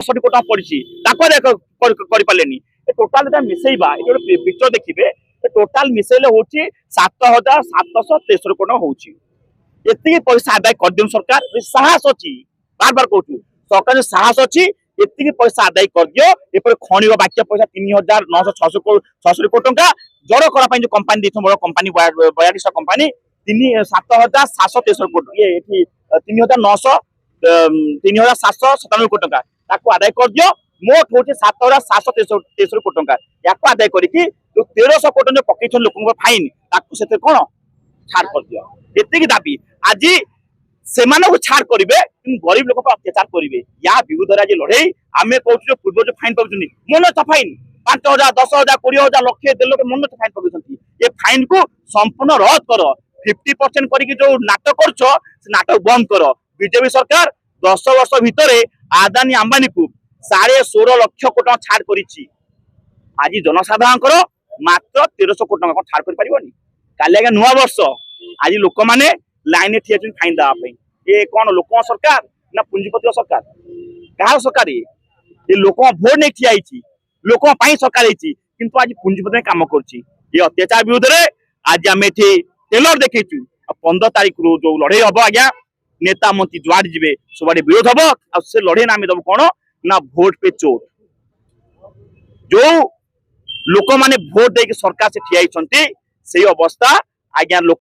10 कोटी पड़ी पारे टोटाल मिसेबा ये पिक्चर देखिए टोटाल मिसेले हूँ 7,763 कोटी हूँ ये पैसा आदाय कर दियो सरकार साहस अच्छी बार बार कहूँ सरकार साहस अच्छी ये पैसा आदाय कर दियो ये खणी बाक्य पैसा 3,966 कोटी टंका जड़ करा जो कंपानी देखो बड़ कंपानी 42 कंपानी 7,763 कोटी ये 3,797 कोटी टंका आदाय कर दियो मोट हूँ 7,763 कोटी टंका या आदाय करके जो 1,300 कोटी जो पकई लोक फाइन से कौन छाड़ कर दियो ये दाबी आज से छाड़ करेंगे गरीब लोक अत्याचार करेंगे या विरुद्ध आज लड़े आम कहूँ पूर्व जो फाइन पकड़ मन फाइन 5,000 10,000 20,000 लक्षे 1.5 लाख मन फाइन पकड़ ये फाइन को संपूर्ण रद्द कर 50% करके जो नाटक कर नाटक बंद कर बीजेपी सरकार 10 वर्ष भितर आदानी अंबानी को 16.5 लाख कोटी छाड़ कर आज जनसाधारण मात्र 1,300 कोटी टका छाड़ कर पारिबनी काली आगे नुआ वर्ष आज लोक मैंने लाइन ठिया फाइन देवाई ये कौन लोक सरकार ना पुंजीपति सरकार क्या सरकार ये लोक भोट नहीं ठिया लोक सरकार किंतु आज पुंजीपति काम कर अत्याचार विरुद्ध में आज आम टेलर देखु 15 तारीख रू जो लड़े हम आज्ञा नेता मंत्री जुआड़ जी सबुआड़े विरोध हम से लड़े ना आम दब कौन ना भोट पे चोट जो लोक मैंने भोट दे सरकार से ठिया से अवस्था आज्ञा लोक